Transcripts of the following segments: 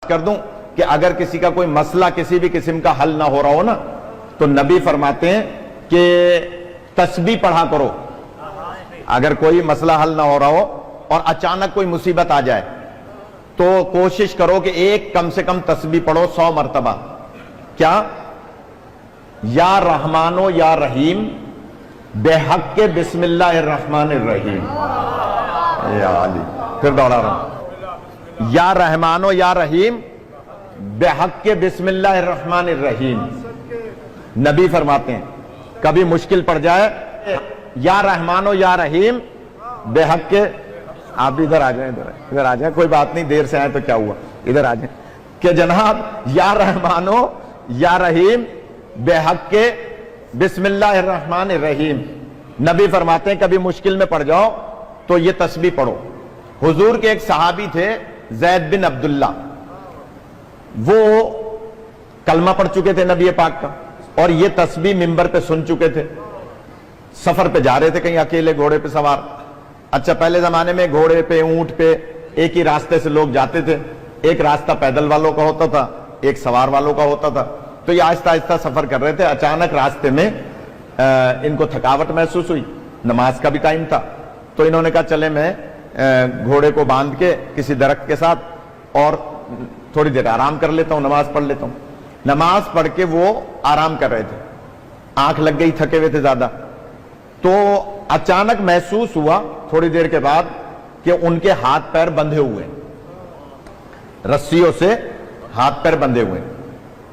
کر دوں کہ اگر کسی کا کوئی مسئلہ کسی بھی قسم کا حل نہ ہو رہا ہو نا تو نبی فرماتے ہیں کہ تسبیح پڑھا کرو. اگر کوئی مسئلہ حل نہ ہو رہا ہو اور اچانک کوئی مصیبت آ جائے تو کوشش کرو کہ ایک کم سے کم تسبیح پڑھو 100 مرتبہ. کیا؟ یا رحمانو یا رحیم بے حق کے بسم اللہ الرحمن الرحیم. یا علی پھر دوڑا رہا ہوں. یا رحمانو یا رحیم بے حق کے بسم اللہ الرحمن الرحیم. نبی فرماتے ہیں کبھی مشکل پڑ جائے یا رحمانو یا رحیم بے حق کے. آپ بھی ادھر آ جائیں, ادھر آ جائیں, کوئی بات نہیں, دیر سے آئے تو کیا ہوا, ادھر آ جائیں. کہ جناب یا رحمانو یا رحیم بے حق کے بسم اللہ الرحمن الرحیم. نبی فرماتے ہیں کبھی مشکل میں پڑ جاؤ تو یہ تسبیح پڑھو. حضور کے ایک صحابی تھے زید بن عبداللہ, وہ کلمہ پڑھ چکے تھے نبی پاک کا اور یہ تسبیح منبر پہ سن چکے تھے. سفر پہ جا رہے تھے کہیں اکیلے گھوڑے پہ سوار. اچھا پہلے زمانے میں گھوڑے پہ اونٹ پہ ایک ہی راستے سے لوگ جاتے تھے, ایک راستہ پیدل والوں کا ہوتا تھا, ایک سوار والوں کا ہوتا تھا. تو یہ آہستہ آہستہ سفر کر رہے تھے. اچانک راستے میں ان کو تھکاوٹ محسوس ہوئی, نماز کا بھی ٹائم تھا, تو انہوں نے کہا چلے میں گھوڑے کو باندھ کے کسی درخت کے ساتھ اور تھوڑی دیر آرام کر لیتا ہوں, نماز پڑھ لیتا ہوں. نماز پڑھ کے وہ آرام کر رہے تھے, آنکھ لگ گئی, تھکے ہوئے تھے زیادہ. تو اچانک محسوس ہوا تھوڑی دیر کے بعد کہ ان کے ہاتھ پیر بندھے ہوئے, رسیوں سے ہاتھ پیر بندھے ہوئے.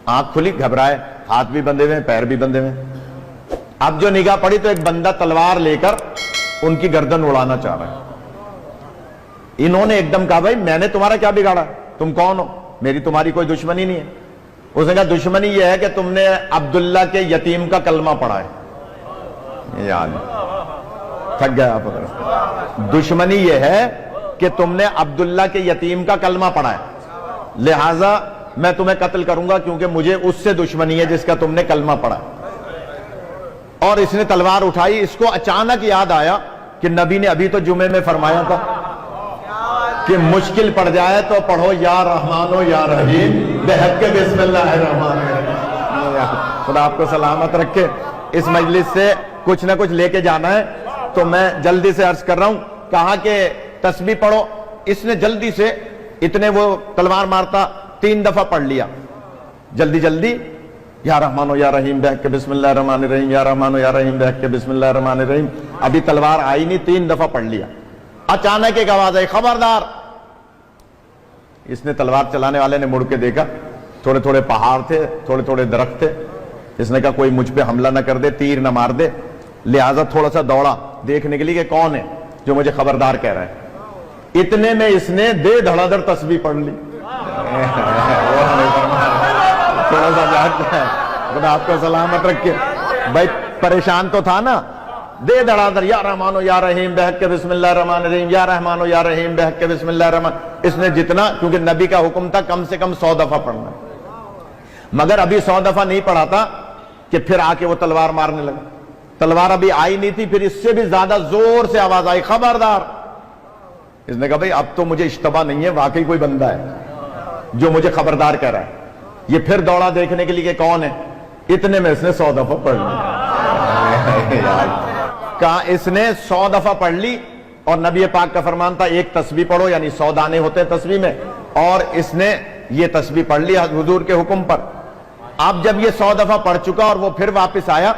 آنکھ کھلی, گھبرائے, ہاتھ بھی بندھے ہوئے, پیر بھی بندھے ہوئے. اب جو نگاہ پڑی تو ایک بندہ تلوار لے کر ان کی گردن اڑانا چاہ رہا ہے. انہوں نے ایک دم کہا بھائی میں نے تمہارا کیا بگاڑا, تم کون ہو, میری تمہاری کوئی دشمنی نہیں ہے. اس نے کہا دشمنی یہ ہے کہ تم نے عبداللہ کے یتیم کا کلمہ پڑھا ہے. یاد تھک گیا آپ. دشمنی یہ ہے کہ تم نے عبداللہ کے یتیم کا کلمہ پڑھا ہے, لہذا میں تمہیں قتل کروں گا کیونکہ مجھے اس سے دشمنی ہے جس کا تم نے کلمہ پڑھا. اور اس نے تلوار اٹھائی. اس کو اچانک یاد آیا کہ نبی نے ابھی تو جمعے میں فرمایا تھا کہ مشکل پڑ جائے تو پڑھو یا رحمانو یا رحیم بے حق کے بسم اللہ الرحمن الرحیم. خدا آپ کو سلامت رکھے. اس مجلس سے کچھ نہ کچھ لے کے جانا ہے تو میں جلدی سے عرض کر رہا ہوں. کہا کہ تسبیح پڑھو. اس نے جلدی سے, اتنے وہ تلوار مارتا 3 دفعہ پڑھ لیا جلدی جلدی. یا رحمانو یا رحیم بے حق کے بسم اللہ الرحمن الرحیم, یا رحمانو یا رحیم بے حق کے بسم اللہ الرحمن الرحیم. ابھی تلوار آئی نہیں, 3 دفعہ پڑھ لیا. اچانک ایک آواز آئی, خبردار. اس نے تلوار چلانے والے نے مڑ کے دیکھا, تھوڑے تھوڑے پہاڑ تھے, تھوڑے تھوڑے درخت تھے. اس نے کہا کوئی مجھ پہ حملہ نہ کر دے, تیر نہ مار دے, لہذا تھوڑا سا دوڑا دیکھنے کے لیے کہ کون ہے جو مجھے خبردار کہہ رہا ہے. اتنے میں اس نے دے دھڑا دھڑ تسبیح پڑھ لی. تھوڑا سا جاتا ہے, خدا آپ کو سلامت رکھے. بھائی پریشان تو تھا نا, دے دھڑا دھڑ یا رحمانو یا رحیم بے حق کے بسم اللہ الرحمن الرحیم, یا رحمانو یا رحیم بے حق کے بسم اللہ الرحمن. اس نے جتنا, کیونکہ نبی کا حکم تھا کم سے کم 100 دفعہ پڑھنا, مگر ابھی 100 دفعہ نہیں پڑھا تھا کہ پھر آ کے وہ تلوار مارنے لگا. تلوار ابھی آئی نہیں تھی, پھر اس سے بھی زیادہ زور سے آواز آئی, خبردار. اس نے کہا بھئی اب تو مجھے اشتباہ نہیں ہے, واقعی کوئی بندہ ہے جو مجھے خبردار کہہ رہا ہے. یہ پھر دوڑا دیکھنے کے لیے کہ کون ہے. اتنے میں اس نے 100 دفعہ پڑھ لی. کہا اس نے 100 دفعہ پڑھ لی اور نبی پاک کا فرمان تھا ایک تسبیح پڑھو, یعنی 100 دانے ہوتے ہیں تسبیح میں, اور اس نے یہ تسبیح پڑھ لی حضور کے حکم پر. اب جب یہ 100 دفعہ پڑھ چکا اور وہ پھر واپس آیا,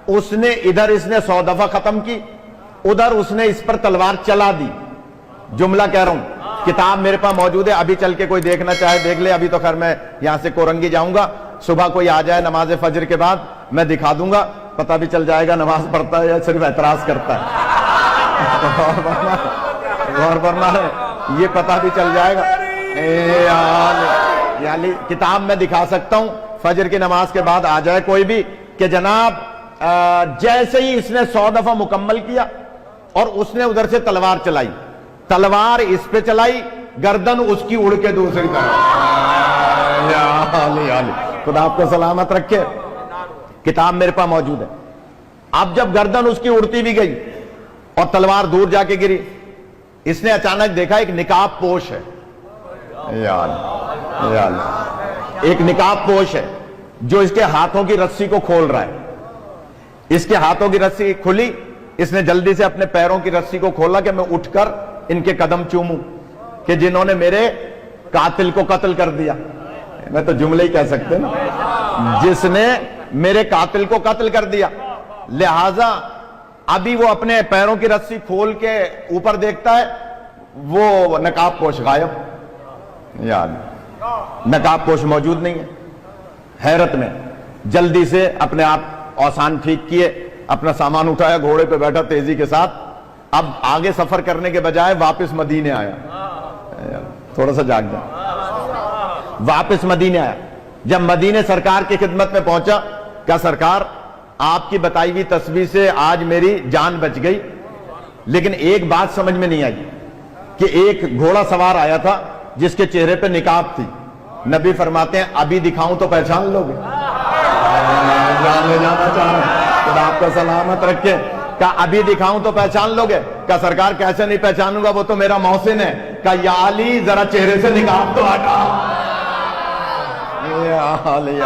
اس نے ادھر اس نے 100 دفعہ ختم کی, ادھر اس نے اس پر تلوار چلا دی. جملہ کہہ رہا ہوں, کتاب میرے پاس موجود ہے, ابھی چل کے کوئی دیکھنا چاہے دیکھ لے. ابھی تو خیر میں یہاں سے کورنگی جاؤں گا, صبح کوئی آ جائے نماز فجر کے بعد میں دکھا دوں گا, پتہ بھی چل جائے گا نماز پڑھتا ہے یا صرف اعتراض کرتا ہے. غور فرما ہے, یہ پتہ بھی چل جائے گا. یعنی کتاب میں دکھا سکتا ہوں, فجر کی نماز کے بعد آ جائے کوئی بھی کہ جناب جیسے ہی اس نے 100 دفعہ مکمل کیا اور اس نے ادھر سے تلوار چلائی, تلوار اس پہ چلائی, گردن اس کی اڑ کے دوسری طرف. خدا آپ کو سلامت رکھے. کتاب میرے پاس موجود ہے. اب جب گردن اس کی اڑتی بھی گئی اور تلوار دور جا کے گری, اس نے اچانک دیکھا ایک نقاب پوش ہے. یا اللہ۔ ایک نقاب پوش ہے جو اس کے ہاتھوں کی رسی کو کھول رہا ہے، اس کے ہاتھوں کی رسی کھلی، اس نے جلدی سے اپنے پیروں کی رسی کو کھولا کہ میں اٹھ کر ان کے قدم چوموں کہ جنہوں نے میرے قاتل کو قتل کر دیا۔ میں تو جملے ہی کہہ سکتے نا، جس نے میرے قاتل کو قتل کر دیا۔ لہذا ابھی وہ اپنے پیروں کی رسی کھول کے اوپر دیکھتا ہے، وہ نقاب پوش غائب، یاد نقاب پوش موجود نہیں ہے۔ حیرت میں جلدی سے اپنے آپ اوسان ٹھیک کیے، اپنا سامان اٹھایا، گھوڑے پہ بیٹھا تیزی کے ساتھ، اب آگے سفر کرنے کے بجائے واپس مدینے آیا۔ تھوڑا سا جاگ جائے، واپس مدینے آیا۔ جب مدینے سرکار کی خدمت میں پہنچا، کہا سرکار آپ کی بتائی ہوئی تسبیح سے آج میری جان بچ گئی، لیکن ایک بات سمجھ میں نہیں آئی کہ ایک گھوڑا سوار آیا تھا جس کے چہرے پہ نقاب تھی۔ نبی فرماتے ہیں ابھی دکھاؤں تو پہچان لوگے؟ جان لے جانا چاہ رہے ہیں، خدا آپ کا سلامت رکھے۔ کہا ابھی دکھاؤں تو پہچان لوگے؟ کہا سرکار کیسے نہیں پہچانوں گا، وہ تو میرا محسن ہے۔ کہا یا علی ذرا چہرے سے نقاب تو ہٹا۔ یا علی